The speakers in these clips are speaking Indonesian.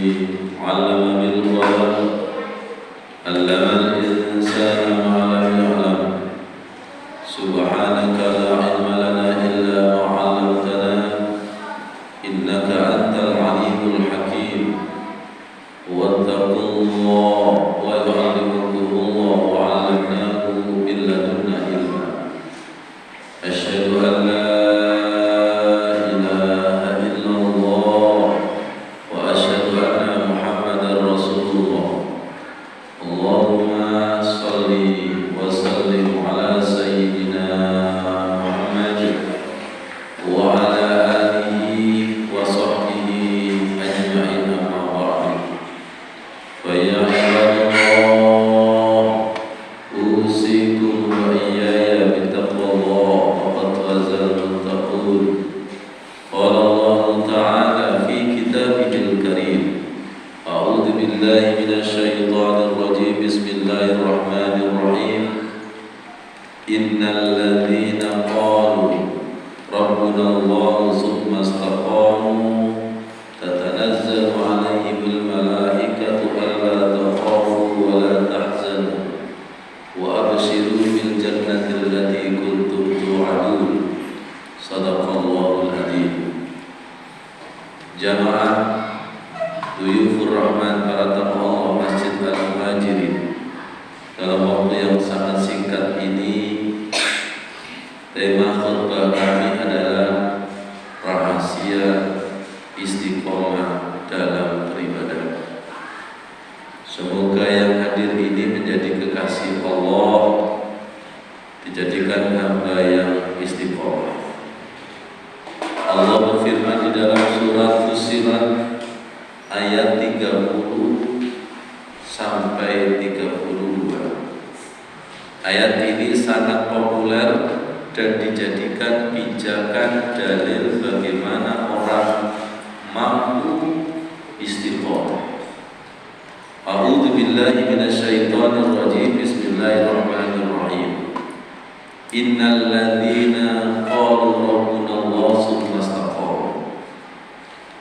علم بالقلم علم الإنسان ما لم يعلم سبحانك لا علم لنا إلا ما علمتنا إنك أنت العليم الحكيم واتقوا الله ويعلمكم الله وعلمناه من لدنا علما أشهد أن لا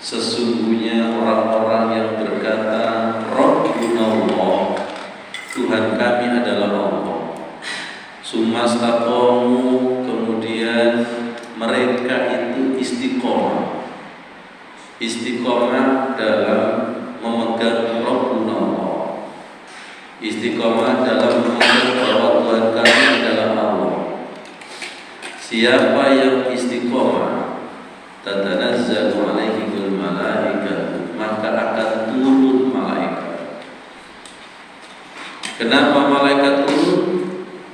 Sesungguhnya orang-orang yang berkata Rabbunallah, Tuhan kami adalah Allah. Sumastaqamu, kemudian mereka itu istiqomah. Istiqomah dalam memegang Rabbunallah. Istiqomah dalam memegang bahwa Tuhan kami adalah Allah. Siapa yang istiqomah, tatanazzalu alaihimul malaikatu, maka akan turun malaikat. Kenapa malaikat turun?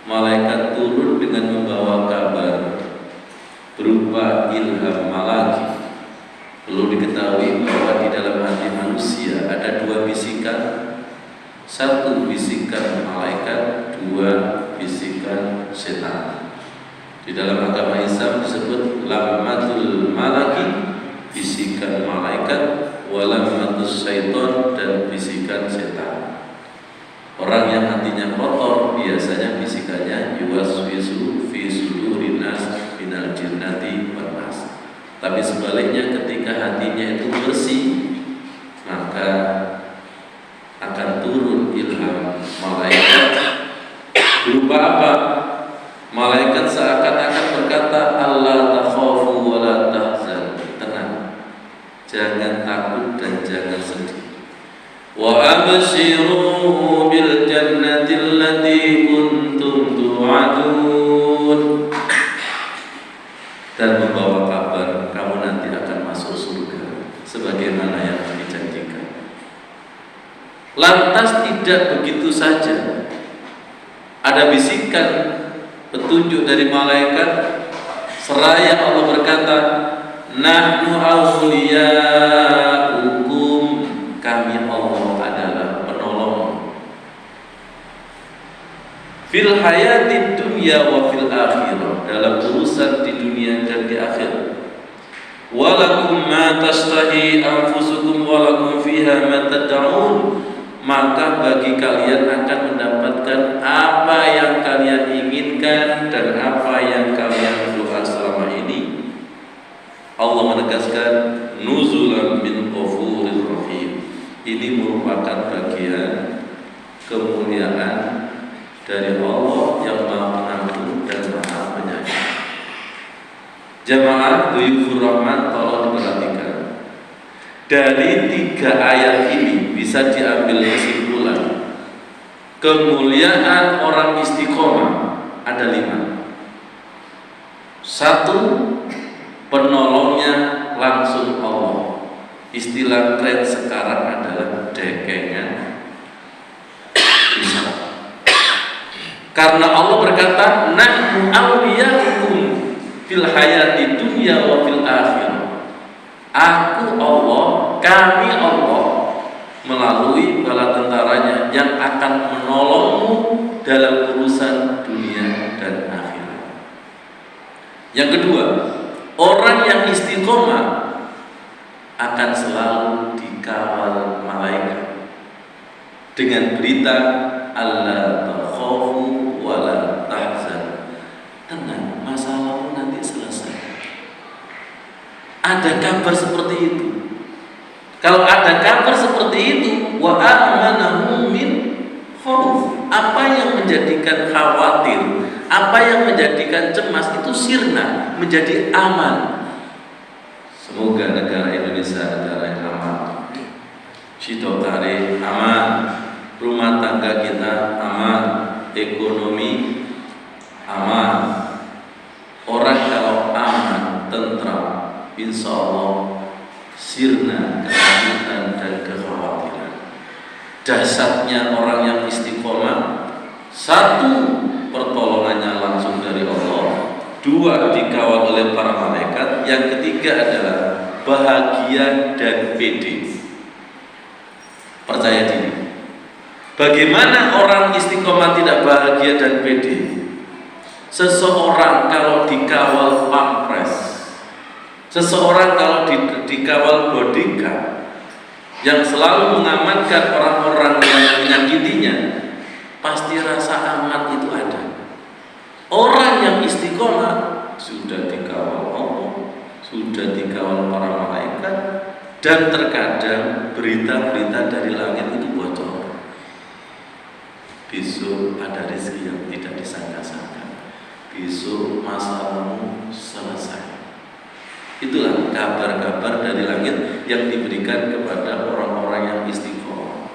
Malaikat turun dengan membawa kabar berupa ilham malaki. Perlu diketahui bahwa di dalam hati manusia ada dua bisikan, satu bisikan malaikat, dua bisikan setan. Di dalam agama Islam disebut lammatul malaki, bisikan malaikat, walammatus syaiton, dan bisikan setan. Orang yang hatinya kotor biasanya bisikannya yuwaswisu fi sudurin nas minal jinnati wan nas. Tapi sebaliknya ketika hatinya itu bersih, maka akan turun ilham malaikat. Berupa apa? Malaikat seakan-akan berkata, Allah takhafu wa la tahzan. Tenang, jangan takut dan jangan sedih. Wa abshiru bil jannati allati kuntum tu'adun. Dan membawa kabar, kamu nanti akan masuk surga sebagaimana yang dijanjikan. Lantas tidak begitu saja. Ada bisikan petunjuk dari malaikat, seraya Allah berkata, nahnu awliya'ukum, kami Allah adalah penolong. Fil hayatid dunya wa fil akhirah, dalam urusan di dunia dan di akhirat. Walakum ma tashtahi anfusukum walakum fiha ma tad'un, maka bagi kalian akan mendapatkan apa yang kalian inginkan dan apa yang kalian doa selama ini. Allah menegaskan nuzulan min ghafurir rahim, kemuliaan dari Allah yang Maha Pengampun dan Maha Penyayang. Jamaah Dhuyufur Rahman, tolong diperhatikan. Dari 3 ayat ini bisa diambil kesimpulan kemuliaan orang istiqomah ada 5. 1, penolongnya langsung Allah. Istilah tren sekarang adalah dekengan. Karena Allah berkata, nahnu awliyaukum fil hayati dunya wa fil akhirah. Aku Allah, kami Allah melalui bala tentaranya yang akan menolongmu dalam urusan dunia dan akhirat. Yang kedua, orang yang istiqomah akan selalu dikawal malaikat dengan berita alla takhafu wa la tahzan. Tenang, masalahmu nanti selesai. Ada kabar seperti itu. Kalau ada kabar seperti itu, wa amanahu min khauf. Apa yang menjadikan khawatir, apa yang menjadikan cemas itu sirna, menjadi aman. Semoga negara Indonesia negara yang aman. Sidotare aman, rumah tangga kita aman, ekonomi aman. Orang kalau aman, tentram, insya Allah sirna ketakutan dan kekhawatiran. Dasarnya orang yang istiqomah, 1, pertolongannya langsung dari Allah, 2, dikawal oleh para malaikat, yang ketiga adalah bahagia dan pede, percaya diri. Bagaimana orang istiqomah tidak bahagia dan pede? Seseorang kalau dikawal pampres, seseorang kalau dikawal bodyguard yang selalu mengamankan orang-orang yang menyakitinya, pasti rasa aman itu ada. Orang yang istiqomah sudah dikawal Allah, sudah dikawal para malaikat, dan terkadang berita-berita dari langit itu bocor. Besok ada rezeki yang tidak disangka-sangka. Besok masalahmu selesai. Itulah kabar-kabar dari langit yang diberikan kepada orang-orang yang istiqomah.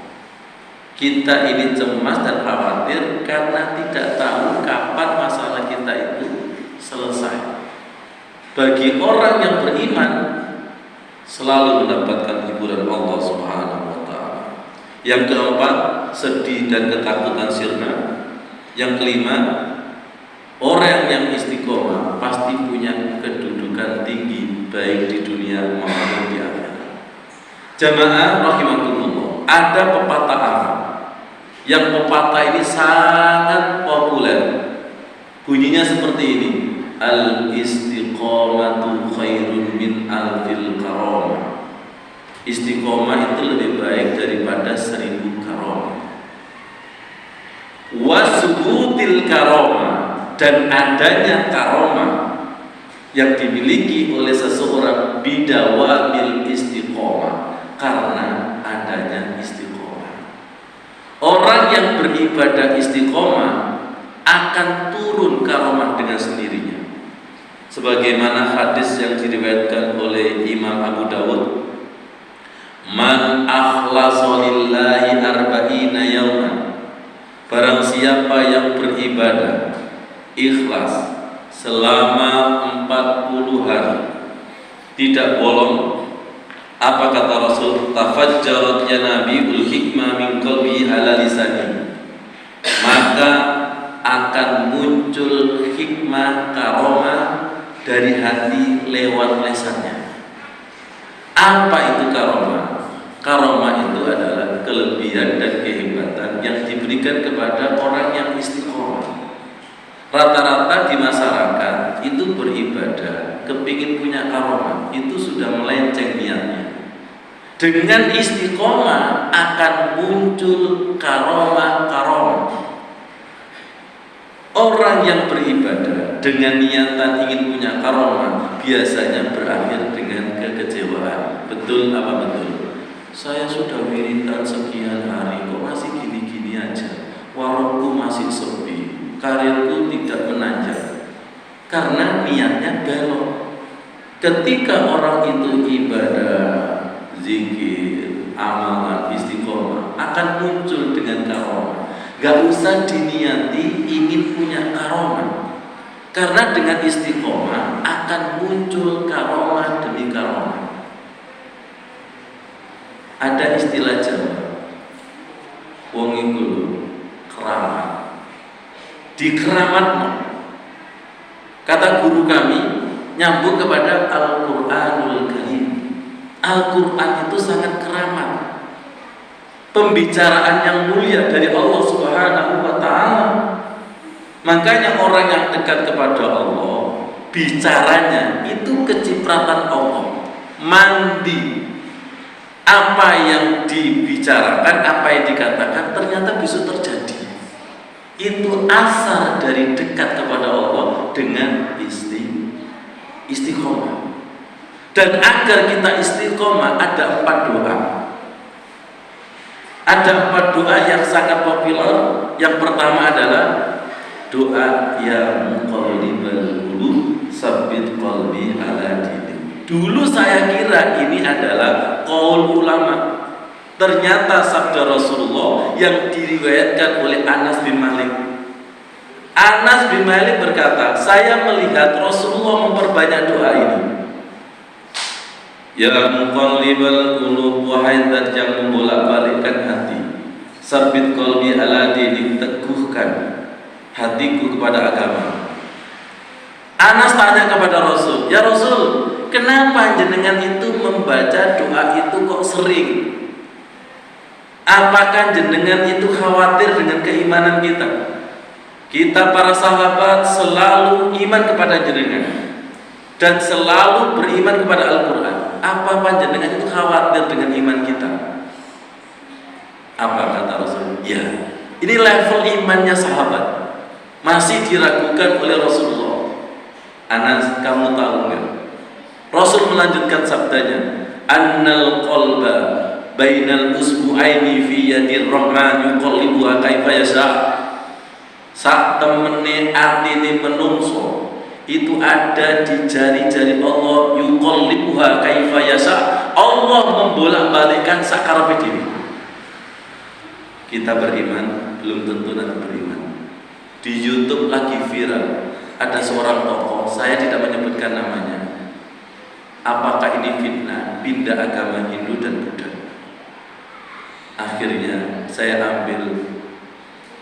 Kita ini cemas dan khawatir karena tidak tahu kapan masalah kita itu selesai. Bagi orang yang beriman, selalu mendapatkan hiburan Allah Subhanahu wa Ta'ala. Yang keempat, sedih dan ketakutan sirna. Yang kelima, orang yang istiqomah pasti punya kedudukan tinggi baik di dunia maupun di akhirat. Jamaah rahimakumullah, ada pepatah Arab yang pepatah ini sangat populer. Bunyinya seperti ini: al-istiqomatu khairun min alfil karamah. Istiqomah itu lebih baik daripada 1000 karamah. Wasubutil karamah, dan adanya karamah yang dimiliki oleh seseorang bidawamil istiqomah, karena adanya istiqomah. Orang yang beribadah istiqomah akan turun karamah dengan sendirinya. Sebagaimana hadis yang diriwayatkan oleh Imam Abu Dawud, man akhlasa lillahi arba'ina yawman, barang siapa yang beribadah ikhlas selama 40 hari tidak bolong, apa kata Rasul? Tafajjarat yanabiul hikmah min qalbi ala lisani, maka akan muncul hikmah karomah dari hati lewat lesannya. Apa itu karomah? Karomah itu adalah kelebihan dan kehebatan yang diberikan kepada orang yang istiqomah. Rata-rata di masyarakat itu beribadah, kepingin punya karomah, itu sudah melenceng niatnya. Dengan istiqomah akan muncul karomah-karomah. Orang yang beribadah dengan niatan ingin punya karomah biasanya berakhir dengan kekecewaan. Betul apa betul? Saya sudah wiridan sekian hari kok masih gini-gini gini aja, warungku masih sepi, karirku tidak menanjak, karena niatnya belok. Ketika orang itu ibadah, zikir, amalan, istiqomah akan muncul dengan karomah. Gak usah diniati ingin punya karomah, karena dengan istiqomah akan muncul karomah demi karomah. Ada istilah Jawa, wong iku keramat. Di keramatno, kata guru kami nyambung kepada Al-Qur'anul Karim. Al-Qur'an itu sangat keramat, pembicaraan yang mulia dari Allah Subhanahu wa ta'ala. Makanya orang yang dekat kepada Allah, bicaranya itu kecipratan Allah, mandi. Apa yang dibicarakan, apa yang dikatakan ternyata bisa terjadi. Itu asal dari dekat kepada Allah dengan istiqomah. Dan agar kita istiqomah ada 4 doa. Ada 4 doa yang sangat populer. Yang pertama adalah doa ya muqallibal qulub tsabbit qalbi ala dinik. Dulu saya kira ini adalah qaul ulama. Ternyata sabda Rasulullah yang diriwayatkan oleh Anas bin Malik. Anas bin Malik berkata, saya melihat Rasulullah memperbanyak doa ini. Ya muqallibal qulub, wahai zat yang membolak-balikkan hati, tsabbit qalbi ala dinik, teguhkan hatiku kepada agama. Anas tanya kepada Rasul, ya Rasul, kenapa jenengan itu membaca doa itu kok sering? Apakah jenengan itu khawatir dengan keimanan kita? Kita para sahabat selalu iman kepada jenengan dan selalu beriman kepada Al-Quran. Apa panjenengan itu khawatir dengan iman kita? Apa kata Rasul? Ya, ini level imannya sahabat, masih diragukan oleh Rasulullah. Anas, kamu tahu nggak? Rasul melanjutkan sabdanya, annal qalba bainal usbu'aini fi yadir rahman yuqallibuha kaifa yasha. Sak temene atine menungso itu ada di jari-jari Allah, yuqallibuha kaifa yasha. Allah membolak-balikkan sakarepe dhewe. Kita beriman, belum tentu nanti beriman. Di YouTube lagi viral, ada seorang tokoh, saya tidak menyebutkan namanya. Apakah ini fitnah, pindah agama Hindu dan Buddha? Akhirnya saya ambil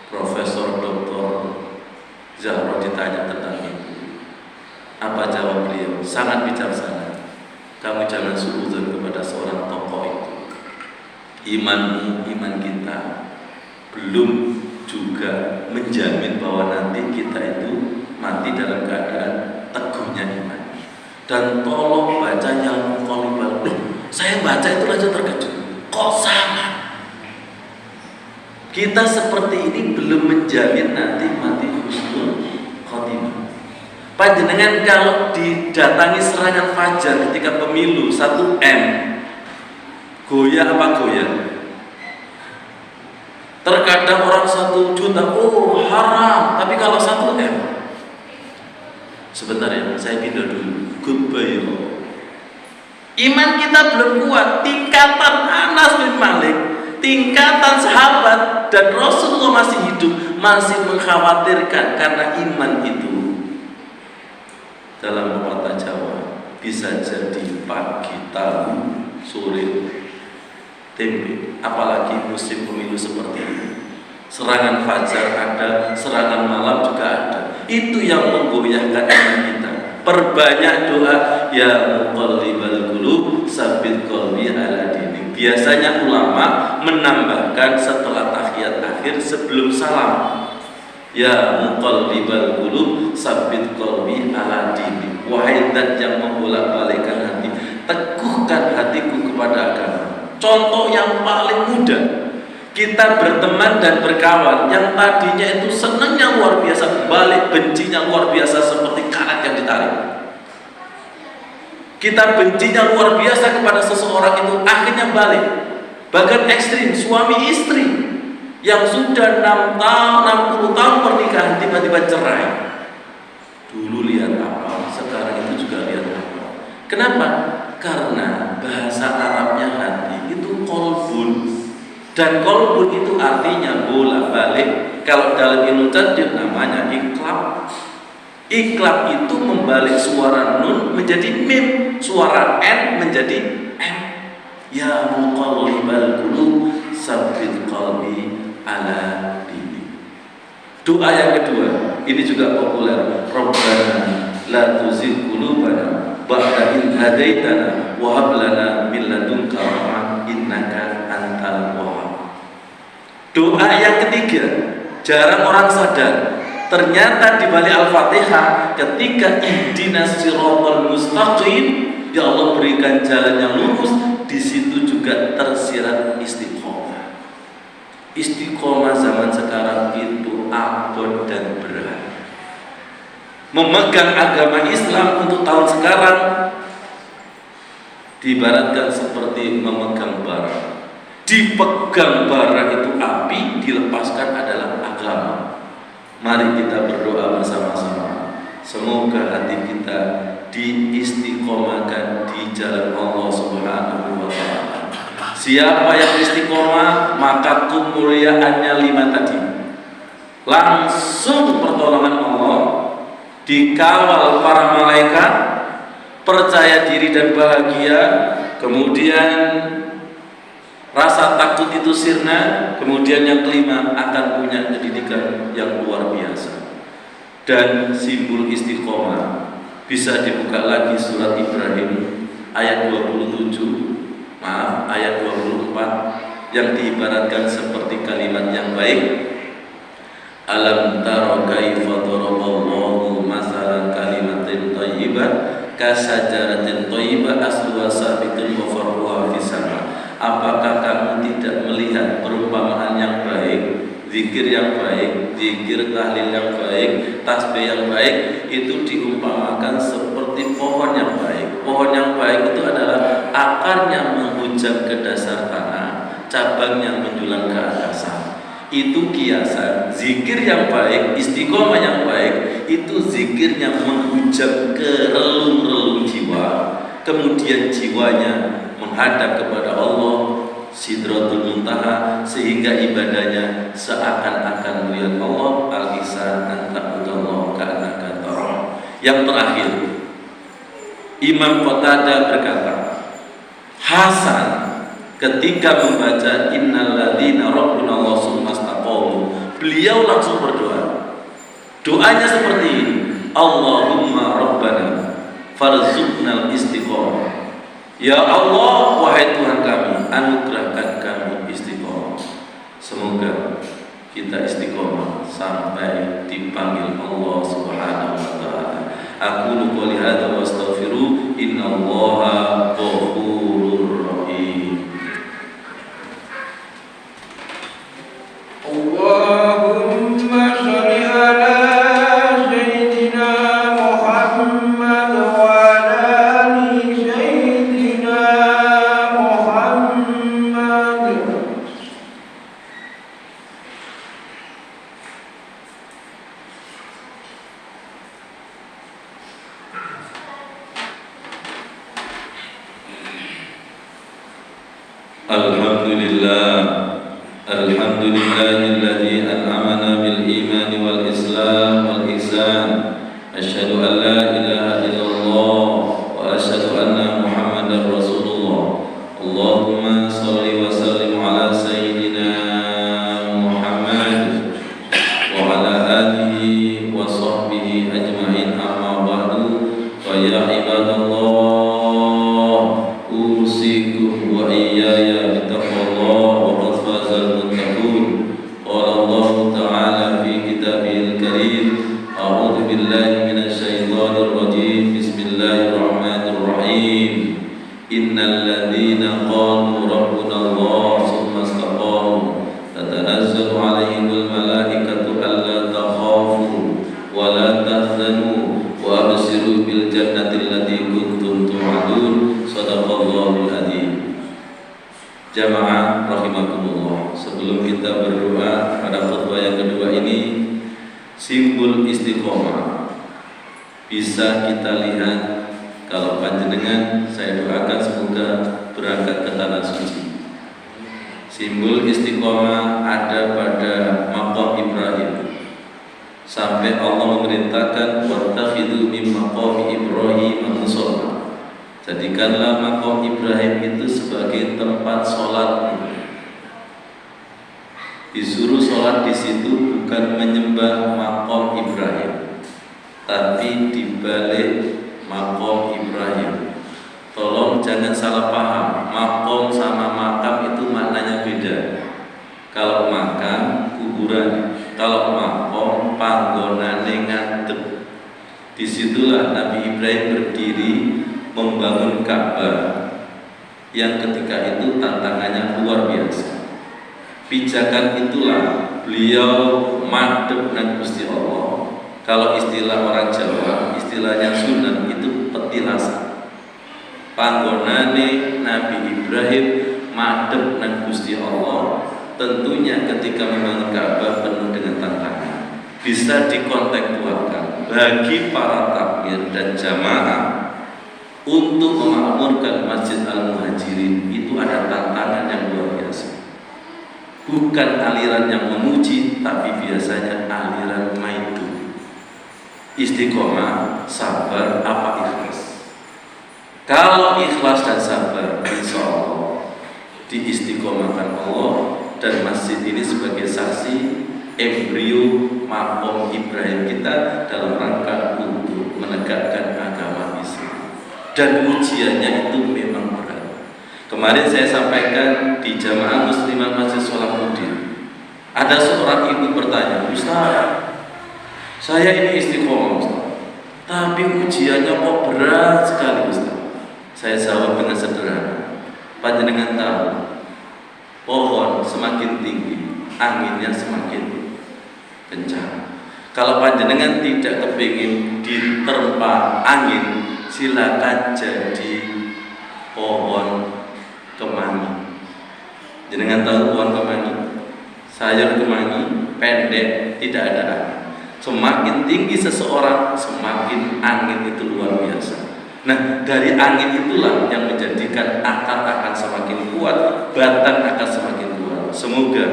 Profesor Dr. Zahro ditanya tentang itu. Apa jawab beliau? Sangat bijaksana. Kamu jangan suudzon kepada seorang tokoh itu. Imanmu, iman kita belum juga menjamin bahwa nanti kita itu mati dalam keadaan teguhnya iman. Dan tolong baca yang muqallibal qulub. Saya baca itu aja terkejut. Kok sama? Kita seperti ini belum menjamin nanti mati husnul khotimah. Panjenengan kalau didatangi serangan fajar ketika pemilu 1M, goyah apa goyah? Terkadang orang 1 juta, oh haram. Tapi kalau 1M, sebentar ya, saya pindah dulu. Goodbye. Iman kita belum kuat. Tingkatan Anas bin Malik, tingkatan sahabat dan Rasulullah masih hidup, masih mengkhawatirkan karena iman itu. Dalam pepatah Jawa bisa jadi pagi tahu, sore tempe. Apalagi musim pemilu seperti ini, serangan fajar ada, serangan malam juga ada. Itu yang menggoyahkan iman kita. Perbanyak doa ya muqallibal qulub tsabbit qalbi ala dinik. Biasanya ulama menambahkan setelah tahiyat akhir sebelum salam, ya muqallibal qulub tsabbit qalbi ala dinik. Wahai zat yang membolak-balikkan hati, teguhkan hatiku kepada agama. Contoh yang paling mudah, kita berteman dan berkawan yang tadinya itu senangnya luar biasa, balik bencinya luar biasa seperti karet yang ditarik. Kita bencinya luar biasa kepada seseorang itu, akhirnya balik. Bahkan ekstrim, suami istri. yang sudah 6 tahun, 60 tahun pernikahan tiba-tiba cerai. Dulu lihat apa, sekarang itu juga lihat apa. Kenapa? Karena bahasa Arabnya hati itu kolbun, dan kolbun itu artinya bolak-balik. Kalau dalam ilmu tadbir namanya iklab. Iklab itu membalik suara nun menjadi mim, suara n menjadi m. Ya muqallibal qulub sabbit qalbi ala dini. Doa yang kedua, ini juga populer. Rabbana la tuzigh qulubana ba'da idh hadaitana wa hab lana min ladunka rahmah innaka antal wahhab. Doa yang ketiga, jarang orang sadar. Ternyata di balik Al-Fatihah ketika ihdinas siratal mustaqim, ya Allah berikan jalan yang lurus, di situ juga tersirat istiqomah. Istiqomah zaman sekarang itu abot dan berat. Memegang agama Islam untuk tahun sekarang diibaratkan seperti memegang bara. Dipegang bara itu api, dilepaskan adalah agama. Mari kita berdoa bersama-sama. Semoga hati kita diistiqomahkan di jalan Allah Subhanahu wa ta'ala. Siapa yang istiqomah, maka kemuliaannya 5 tadi. Langsung pertolongan Allah, dikawal para malaikat, percaya diri dan bahagia, kemudian rasa takut itu sirna, kemudian yang kelima akan punya pendidikan yang luar biasa. Dan simbol istiqomah bisa dibuka lagi surat Ibrahim ayat 24 yang diibaratkan seperti kalimat yang baik. Alam tara kaifa daraballahu masalan kalimatin thayyibah kasajaratin thayyibah asluha sabitun wa far'uha fis sama. Apakah kamu tidak melihat perumpamaan yang baik, zikir yang baik, zikir tahlil yang baik, tasbih yang baik, itu diumpamakan seperti pohon yang baik. Pohon yang baik itu adalah akarnya menghujam ke dasar tanah, cabangnya menjulang ke atasan. Itu kiasan. Zikir yang baik, istiqomah yang baik, itu zikirnya menghujam ke relung-relung jiwa, kemudian jiwanya menghadap kepada Allah Sidratul Muntaha, sehingga ibadahnya seakan-akan melihat Allah. Al-Ihsan anta'budallaha ka'annaka tarahu. Yang terakhir, Imam Qatadah berkata, Hasan ketika membaca innal ladzina rabbuna Allah sumastaqamu, beliau langsung berdoa. Doanya seperti ini, Allahumma rabbana farzuqnal istiqomah. Ya Allah, wahai Tuhan kami, anugerahkan kami istiqomah. Semoga kita istiqomah sampai dipanggil Allah Subhanahu wa ta'ala. Aku qouli hadza wa astaghfiru innallaha ghafurur rahim. Allahumma shalli ala sayyidina Muhammad wa ala ali sayyidina Muhammad. Alhamdulillahilladzi an'amana bil imani wal islam wal ihsan. Asyhadu an la ilaha illallah wa asyhadu anna Muhammadar Rasulullah. Allahumma shalli wa sallim ala sayyidina Muhammad wa ala alihi wa sahbihi ajma'in, amma ba'du. Fa ya ibadallah, usikum wa iyaya bittaqwallah wa qad fazal muttaqun. Qala Allah ta'ala fi kitabihil karim, a'udzu billahi minasy syaithanir rajim. Bismillahirrahmanirrahim. Innal ladzina qalu rabbuna Allah rahimakumullah. Sebelum kita berdoa pada khutbah yang kedua ini, simbol istiqomah bisa kita lihat kalau panjenengan, saya doakan semoga berangkat ke tanah suci. Simbol istiqomah ada pada maqam Ibrahim. Sampai Allah memerintahkan wattakhidhu min maqami Ibrahim musalla. Jadikanlah maqam Ibrahim itu sebagai tempat sholatmu. Disuruh sholat di situ bukan menyembah maqam Ibrahim, tapi di balik maqam Ibrahim. Tolong jangan salah paham, maqam sama makam itu maknanya beda. Kalau makam kuburan, kalau maqam panggonane ngadeg. Disitulah Nabi Ibrahim berdiri membangun Ka'bah yang ketika itu tantangannya luar biasa. Pijakan itulah beliau madhep nang Gusti Allah. Kalau istilah orang Jawa, istilahnya Sunan itu petilasan. Panggonane Nabi Ibrahim madhep nang Gusti Allah. Tentunya ketika membangun Ka'bah penuh dengan tantangan. Bisa dikontekstualkan bagi para takmir dan jamaah untuk memakmurkan Masjid Al-Muhajirin itu ada tantangan yang luar biasa. Bukan aliran yang memuji, tapi biasanya aliran maidu. Istiqomah, sabar, apa ikhlas. Kalau ikhlas dan sabar, insya Allah diistiqomahkan Allah. Dan masjid ini sebagai saksi embrio maqam Ibrahim kita dalam rangka untuk menegakkan agama Islam. Dan ujiannya itu memang berat. Kemarin saya sampaikan di Jamaah Muslimah Masjid Sholahuddin, ada seorang ibu bertanya, Ustaz, saya ini istiqomah Ustaz, tapi ujiannya kok berat sekali Ustaz. Saya jawab dengan sederhana, panjenengan tahu, pohon semakin tinggi, anginnya semakin kencang. Kalau panjenengan tidak kepingin diterpa angin, silakan jadi pohon kemangi. Jenengan tahu pohon kemangi? Sayur kemangi pendek, tidak ada angin. Semakin tinggi seseorang, semakin angin itu luar biasa. Nah, dari angin itulah yang menjadikan akar akan semakin kuat, batang akan semakin kuat. Semoga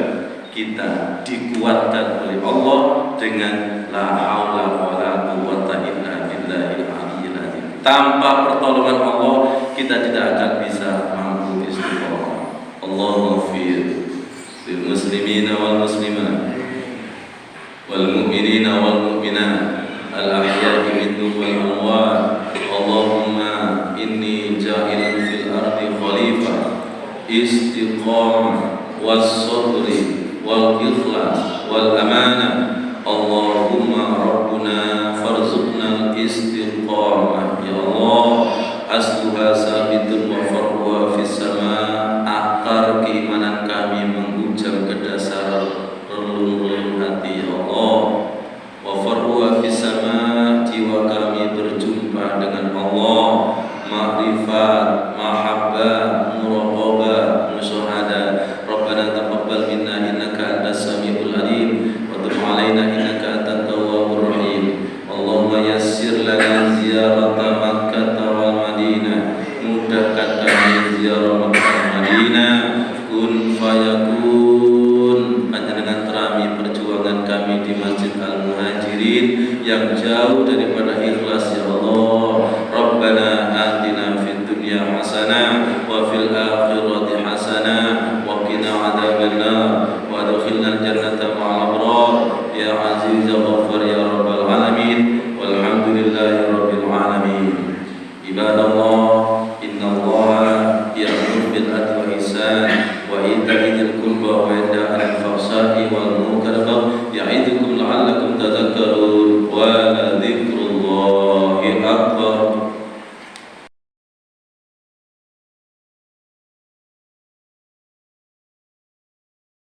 kita dikuatkan oleh Allah dengan la haula wala quwwata illa billahil aliyyil azim. Tanpa pertolongan Allah, kita tidak akan bisa mampu istiqomah. Allahumma ghfir lil muslimina wal muslimat wal mu'minina wal mu'minat al ahya'i minhum wal amwat. Allahumma inni ja'ilun fil ardi khalifah istiqamah was sabri wal ikhlas wal amanah. Allahumma rabbuna farzuqna istiqamah. Ya Allah, asluha sabitun wa farwa fis sama. Akar keimanan kami menghujam ke dasar relung-relung hati. Ya Allah, wa farwa fis sama, jiwa kami berjumpa dengan Allah. Ma'rifat, mahabbah, muraqabah, musyahada. Rabbana taqabbal minna innaka antas samiul alim wa tub alaina innaka antat tawwabur rahim. Allahumma yassir lana ziyarata Makkah wal Madinah. Mudahkan kami ziarah Makkah Madinah. Kun fayakun. Panjenengan terami perjuangan kami di Masjid Al-Muhajirin yang jauh daripada ikhlas. Ya Allah, Rabbana atina fid dunya hasanah wa fil akhirati hasanah wa qina adzabannar.